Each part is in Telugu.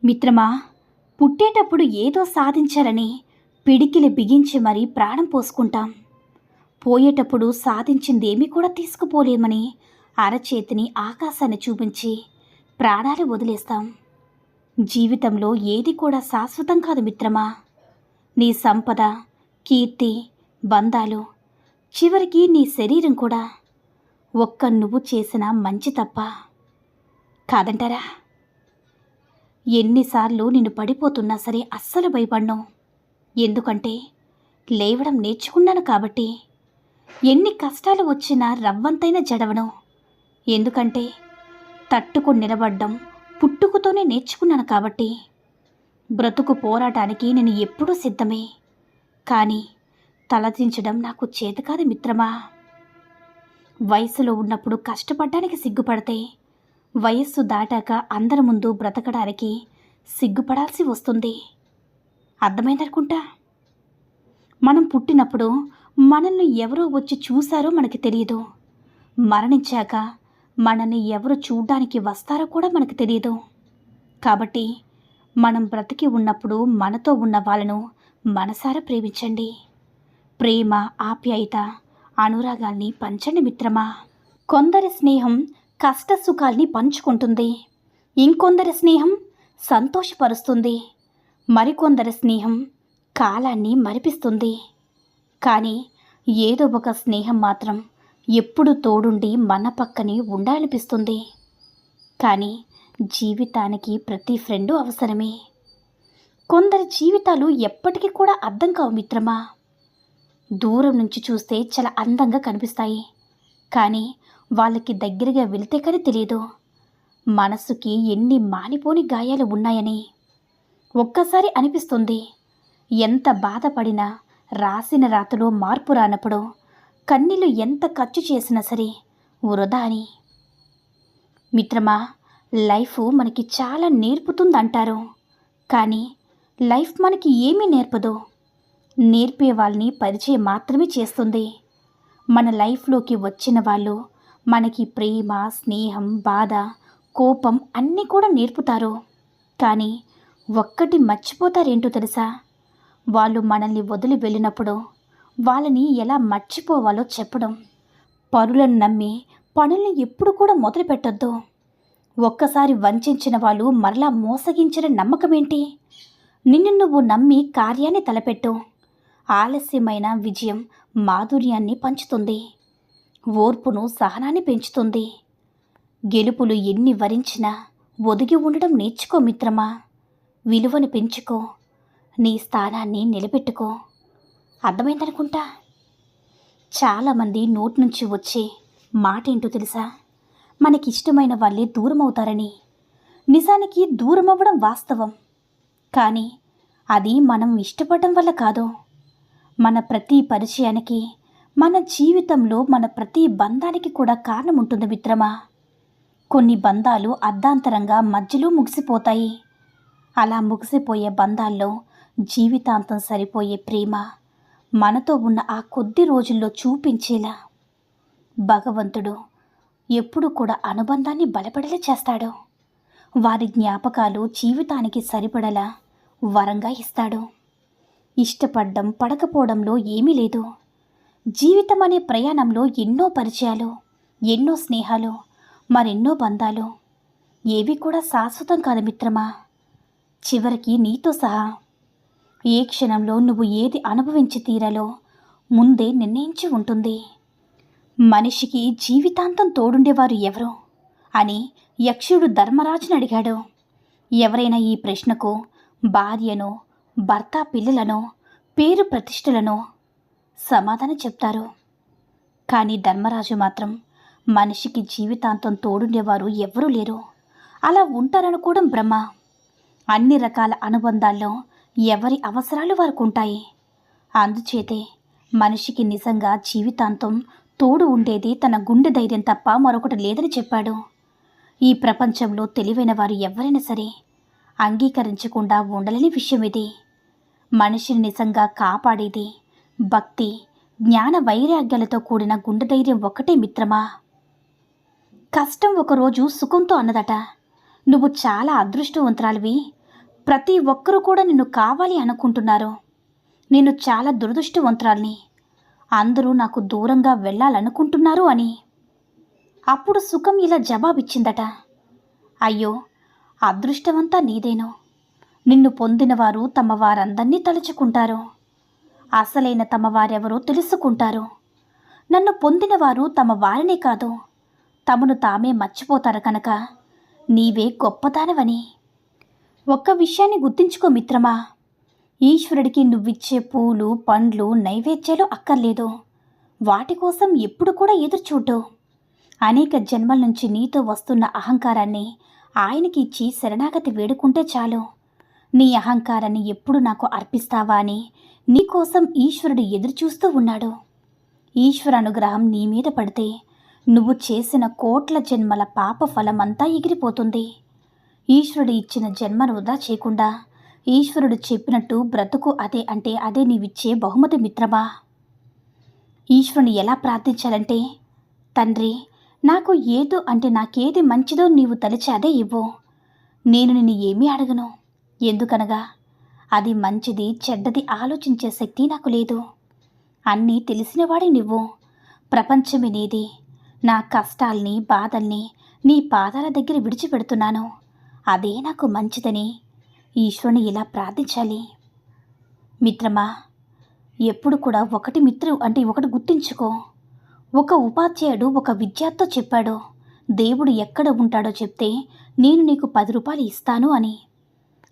మిత్రమా, పుట్టేటప్పుడు ఏదో సాధించాలని పిడికిలి బిగించి మరీ ప్రాణం పోసుకుంటాం. పోయేటప్పుడు సాధించిందేమీ కూడా తీసుకుపోలేమని అరచేతిని ఆకాశాన్ని చూపించి ప్రాణాలు వదిలేస్తాం. జీవితంలో ఏది కూడా శాశ్వతం కాదు మిత్రమా. నీ సంపద, కీర్తి, బంధాలు, చివరికి నీ శరీరం కూడా ఒక్క నువ్వు చేసిన మంచి తప్ప కాదంటారా? ఎన్నిసార్లు నిన్ను పడిపోతున్నా సరే అస్సలు భయపడ్ను. ఎందుకంటే లేవడం నేర్చుకున్నాను కాబట్టి. ఎన్ని కష్టాలు వచ్చినా రవ్వంతైనా జడవను. ఎందుకంటే తట్టుకుని నిలబడ్డం పుట్టుకతోనే నేర్చుకున్నాను కాబట్టి. బ్రతుకు పోరాటానికి నేను ఎప్పుడూ సిద్ధమే. కానీ తలదించడం నాకు చేతకాదు మిత్రమా. వయసులో ఉన్నప్పుడు కష్టపడ్డానికి సిగ్గుపడితే వయస్సు దాటాక అందరి ముందు బ్రతకడానికి సిగ్గుపడాల్సి వస్తుంది. అర్థమైందనుకుంటా. మనం పుట్టినప్పుడు మనల్ని ఎవరో వచ్చి చూశారో మనకి తెలియదు. మరణించాక మనల్ని ఎవరు చూడ్డానికి వస్తారో కూడా మనకు తెలియదు. కాబట్టి మనం బ్రతికి ఉన్నప్పుడు మనతో ఉన్న వాళ్ళను మనసారా ప్రేమించండి. ప్రేమ, ఆప్యాయత, అనురాగాల్ని పంచండి మిత్రమా. కొందరి స్నేహం కష్ట సుఖాల్ని పంచుకుంటుంది. ఇంకొందరి స్నేహం సంతోషపరుస్తుంది. మరికొందరి స్నేహం కాలాన్ని మరిపిస్తుంది. కానీ ఏదో ఒక స్నేహం మాత్రం ఎప్పుడు తోడుండి మన పక్కనే ఉండాలనిపిస్తుంది. కానీ జీవితానికి ప్రతి ఫ్రెండు అవసరమే. కొందరి జీవితాలు ఎప్పటికీ కూడా అర్థం కావు మిత్రమా. దూరం నుంచి చూస్తే చాలా అందంగా కనిపిస్తాయి. కానీ వాళ్ళకి దగ్గరగా వెళితే కానీ తెలియదు మనసుకి ఎన్ని మానిపోని గాయాలు ఉన్నాయని. ఒక్కసారి అనిపిస్తుంది, ఎంత బాధపడినా రాసిన రాతలో మార్పు రానప్పుడు కన్నీళ్ళు ఎంత ఖర్చు చేసినా సరే వృధా అని. మిత్రమా, లైఫ్ మనకి చాలా నేర్పుతుందంటారు. కానీ లైఫ్ మనకి ఏమీ నేర్పదు. నేర్పే వాళ్ళని పరిచయం మాత్రమే చేస్తుంది. మన లైఫ్లోకి వచ్చిన వాళ్ళు మనకి ప్రేమ, స్నేహం, బాధ, కోపం అన్నీ కూడా నేర్పుతారు. కానీ ఒక్కటి మర్చిపోతారేంటో తెలుసా? వాళ్ళు మనల్ని వదిలి వెళ్ళినప్పుడు వాళ్ళని ఎలా మర్చిపోవాలో చెప్పడం. పరులను నమ్మి పనుల్ని ఎప్పుడు కూడా మొదలు పెట్టొద్దు. ఒక్కసారి వంచిన వాళ్ళు మరలా మోసగించిన నమ్మకమేంటి? నిన్ను నువ్వు నమ్మి కార్యాన్ని తలపెట్టు. ఆలస్యమైన విజయం మాధుర్యాన్ని పంచుతుంది. ఓర్పును, సహనాన్ని పెంచుతుంది. గెలుపులు ఎన్ని వరించినా ఒదిగి ఉండడం నేర్చుకో మిత్రమా. విలువను పెంచుకో. నీ స్థానాన్ని నిలబెట్టుకో. అర్థమైందనుకుంటా. చాలామంది నోటి నుంచి వచ్చే మాట ఏంటో తెలుసా? మనకిష్టమైన వాళ్ళే దూరం అవుతారని. నిజానికి దూరం అవ్వడం వాస్తవం. కానీ అది మనం ఇష్టపడడం వల్ల కాదు. మన ప్రతి పరిచయానికి, మన జీవితంలో మన ప్రతి బంధానికి కూడా కారణం ఉంటుంది మిత్రమా. కొన్ని బంధాలు అర్ధాంతరంగా మధ్యలో ముగిసిపోతాయి. అలా ముగిసిపోయే బంధాల్లో జీవితాంతం సరిపోయే ప్రేమ మనతో ఉన్న ఆ కొద్ది రోజుల్లో చూపించేలా భగవంతుడు ఎప్పుడు కూడా అనుబంధాన్ని బలపడేలా చేస్తాడు. వారి జ్ఞాపకాలు జీవితానికి సరిపడలా వరంగా ఇస్తాడు. ఇష్టపడ్డం, పడకపోవడంలో ఏమీ లేదు. జీవితం అనే ప్రయాణంలో ఎన్నో పరిచయాలు, ఎన్నో స్నేహాలు, మరెన్నో బంధాలు. ఏవి కూడా శాశ్వతం కాదు మిత్రమా. చివరికి నీతో సహా ఏ క్షణంలో నువ్వు ఏది అనుభవించి తీరాలో ముందే నిర్ణయించి ఉంటుంది. మనిషికి జీవితాంతం తోడుండేవారు ఎవరు అని యక్షుడు ధర్మరాజుని అడిగాడు. ఎవరైనా ఈ ప్రశ్నకు భార్యనో, భర్త, పిల్లలనో, పేరు ప్రతిష్టలనో సమాధానం చెప్తారు. కానీ ధర్మరాజు మాత్రం మనిషికి జీవితాంతం తోడుండేవారు ఎవ్వరూ లేరు, అలా ఉంటారనుకోవడం భ్రమ. అన్ని రకాల అనుబంధాల్లో ఎవరి అవసరాలు వారికి ఉంటాయి. అందుచేతే మనిషికి నిజంగా జీవితాంతం తోడు ఉండేది తన గుండె ధైర్యం తప్ప మరొకటి లేదని చెప్పాడు. ఈ ప్రపంచంలో తెలివైన వారు ఎవరైనా సరే అంగీకరించకుండా ఉండలేని విషయం ఇది. మనిషిని నిజంగా కాపాడేది భక్తి, జ్ఞాన వైరాగ్యాలతో కూడిన గుండె ధైర్యం ఒక్కటే మిత్రమా. కష్టం ఒకరోజు సుఖంతో అన్నదట, నువ్వు చాలా అదృష్టవంతురాలివి, ప్రతి ఒక్కరూ కూడా నిన్ను కావాలి అనుకుంటున్నారు. నేను చాలా దురదృష్టవంతురాల్ని, అందరూ నాకు దూరంగా వెళ్ళాలనుకుంటున్నారు అని. అప్పుడు సుఖం ఇలా జవాబిచ్చిందట. అయ్యో, అదృష్టమంతా నీదేనో. నిన్ను పొందినవారు తమ వారందర్నీ తలుచుకుంటారు. అసలైన తమ వారెవరో తెలుసుకుంటారు. నన్ను పొందినవారు తమ వారినే కాదు, తమను తామే మర్చిపోతారు కనుక నీవే గొప్పదానవని. ఒక్క విషయాన్ని గుర్తుంచుకో మిత్రమా, ఈశ్వరుడికి నువ్విచ్చే పూలు, పండ్లు, నైవేద్యాలు అక్కర్లేదు. వాటి కోసం ఎప్పుడు కూడా ఎదురుచూడ్డు. అనేక జన్మల నుంచి నీతో వస్తున్న అహంకారాన్ని ఆయనకి ఇచ్చి శరణాగతి వేడుకుంటే చాలు. నీ అహంకారాన్ని ఎప్పుడు నాకు అర్పిస్తావా అని నీకోసం ఈశ్వరుడు ఎదురుచూస్తూ ఉన్నాడు. ఈశ్వర అనుగ్రహం నీ మీద పడితే నువ్వు చేసిన కోట్ల జన్మల పాప ఫలమంతా ఎగిరిపోతుంది. ఈశ్వరుడు ఇచ్చిన జన్మను వృధా చేయకుండా ఈశ్వరుడు చెప్పినట్టు బ్రతుకు. అదే అంటే అదే నీవిచ్చే బహుమతి మిత్రమా. ఈశ్వరుని ఎలా ప్రార్థించాలంటే, తండ్రి, నాకు నాకేది మంచిదో నీవు తలిచి అదే ఇవ్వు. నేను నిన్ను ఏమీ అడగను. ఎందుకనగా అది మంచిది చెడ్డది ఆలోచించే శక్తి నాకు లేదు. అన్నీ తెలిసినవాడి నువ్వు. ప్రపంచమే నీది. నా కష్టాల్ని, బాధల్ని నీ పాదాల దగ్గర విడిచిపెడుతున్నాను. అదే నాకు మంచిదని ఈశ్వరుని ఇలా ప్రార్థించాలి. మిత్రమా, ఎప్పుడు కూడా ఒకటి గుర్తుంచుకో. ఒక ఉపాధ్యాయుడు ఒక విద్యార్థితో చెప్పాడు, దేవుడు ఎక్కడ ఉంటాడో చెప్తే నేను నీకు 10 రూపాయలు ఇస్తాను అని.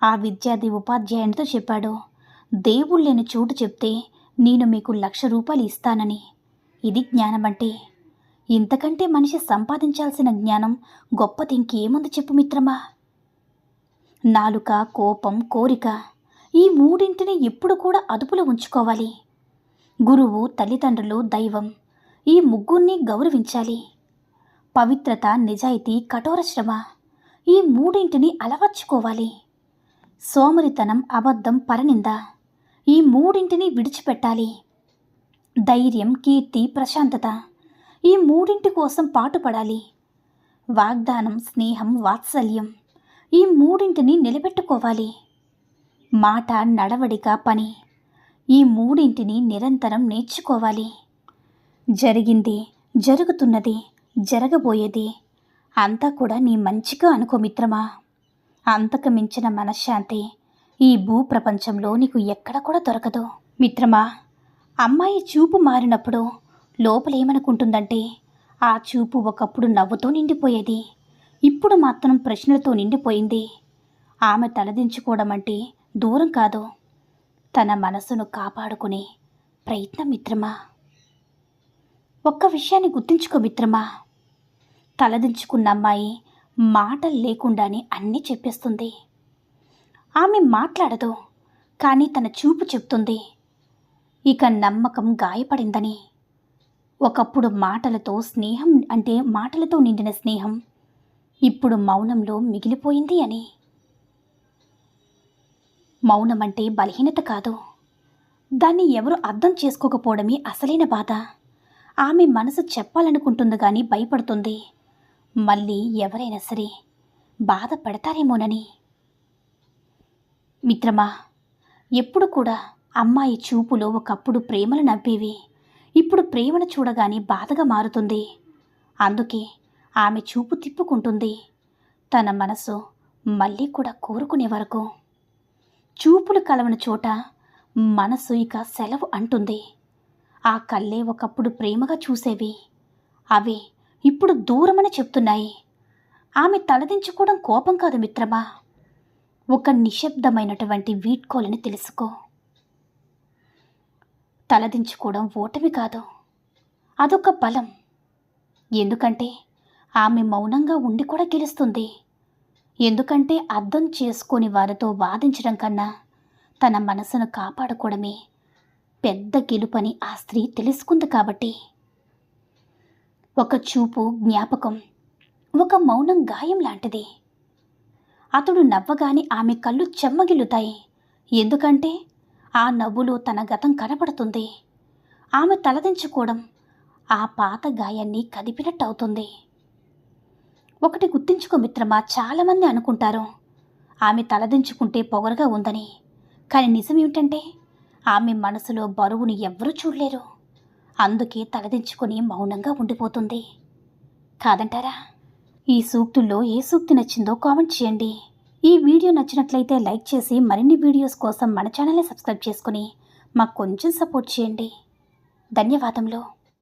ఆ విద్యార్థి ఉపాధ్యాయునితో చెప్పాడు, దేవుడు లేని చోటు చెప్తే నేను మీకు 1,00,000 రూపాయలు ఇస్తానని. ఇది జ్ఞానం అంటే. ఇంతకంటే మనిషి సంపాదించాల్సిన జ్ఞానం గొప్పది ఇంకేముంది చెప్పు మిత్రమా. నాలుక, కోపం, కోరిక, ఈ మూడింటిని ఎప్పుడు కూడా అదుపులో ఉంచుకోవాలి. గురువు, తల్లిదండ్రులు, దైవం, ఈ ముగ్గురిని గౌరవించాలి. పవిత్రత, నిజాయితీ, కఠోర శ్రమ, ఈ మూడింటిని అలవర్చుకోవాలి. సోమరితనం, అబద్ధం, పరనింద, ఈ మూడింటిని విడిచిపెట్టాలి. ధైర్యం, కీర్తి, ప్రశాంతత, ఈ మూడింటి కోసం పాటుపడాలి. వాగ్దానం, స్నేహం, వాత్సల్యం, ఈ మూడింటిని నిలబెట్టుకోవాలి. మాట, నడవడిక, పని, ఈ మూడింటిని నిరంతరం నేర్చుకోవాలి. జరిగింది, జరుగుతున్నది, జరగబోయేది అంతా కూడా నీ మంచిగా అనుకో మిత్రమా. అంతకు మించిన మనశ్శాంతి ఈ భూప్రపంచంలో నీకు ఎక్కడ కూడా దొరకదు మిత్రమా. అమ్మాయి చూపు మారినప్పుడు లోపలేమనుకుంటుందంటే, ఆ చూపు ఒకప్పుడు నవ్వుతో నిండిపోయేది, ఇప్పుడు మాత్రం ప్రశ్నలతో నిండిపోయింది. ఆమె తలదించుకోవడం అంటే దూరం కాదు, తన మనసును కాపాడుకునే ప్రయత్నం మిత్రమా. ఒక్క విషయాన్ని గుర్తుంచుకో మిత్రమా, తలదించుకున్న అమ్మాయి మాటలు లేకుండానే అన్నీ చెప్పేస్తుంది. ఆమె మాట్లాడదు, కానీ తన చూపు చెప్తుంది. ఇక నమ్మకం గాయపడిందని. ఒకప్పుడు మాటలతో నిండిన స్నేహం ఇప్పుడు మౌనంలో మిగిలిపోయింది అని. మౌనం అంటే బలహీనత కాదు, దాన్ని ఎవరు అర్థం చేసుకోకపోవడమే అసలైన బాధ. ఆమె మనసు చెప్పాలనుకుంటుంది కానీ భయపడుతుంది, మళ్ళీ ఎవరైనా సరే బాధపడతారేమోనని. మిత్రమా, ఎప్పుడు కూడా అమ్మాయి చూపులో ఒకప్పుడు ప్రేమలు నవ్వేవి, ఇప్పుడు ప్రేమను చూడగానే బాధగా మారుతుంది. అందుకే ఆమె చూపు తిప్పుకుంటుంది, తన మనసు మళ్ళీ కూడా కోరుకునే వరకు. చూపులు కలవని చోట మనసు ఇక సెలవు అంటుంది. ఆ కళ్ళే ఒకప్పుడు ప్రేమగా చూసేవి, అవే ఇప్పుడు దూరమని చెప్తున్నాయి. ఆమె తలదించుకోవడం కోపం కాదు మిత్రమా, ఒక నిశ్శబ్దమైనటువంటి వీడ్కోలని తెలుసుకో. తలదించుకోవడం ఓటమి కాదు, అదొక బలం. ఎందుకంటే ఆమె మౌనంగా ఉండి కూడా గెలుస్తుంది. ఎందుకంటే అర్థం చేసుకొని వారితో వాదించడం కన్నా తన మనసును కాపాడుకోవడమే పెద్ద గెలుపని ఆ స్త్రీ తెలుసుకుంది కాబట్టి. ఒక చూపు జ్ఞాపకం, ఒక మౌనం గాయం లాంటిది. అతడు నవ్వగానే ఆమె కళ్ళు చెమ్మగిల్లుతాయి, ఎందుకంటే ఆ నవ్వులో తన గతం కనపడుతుంది. ఆమె తలదించుకోవడం ఆ పాత గాయాన్ని కదిపినట్టు అవుతుంది. ఒకటి గుర్తుంచుకో మిత్రమా, చాలామంది అనుకుంటారు ఆమె తలదించుకుంటే పొగరుగా ఉందని. కానీ నిజమేమిటంటే ఆమె మనసులో బరువుని ఎవ్వరూ చూడలేరు. అందుకే తలదించుకొని మౌనంగా ఉండిపోతుంది. కాదంటారా? ఈ సూక్తుల్లో ఏ సూక్తి నచ్చిందో కామెంట్ చేయండి. ఈ వీడియో నచ్చినట్లయితే లైక్ చేసి మరిన్ని వీడియోస్ కోసం మన ఛానల్ని సబ్స్క్రైబ్ చేసుకుని మాకు కొంచెం సపోర్ట్ చేయండి. ధన్యవాదములు.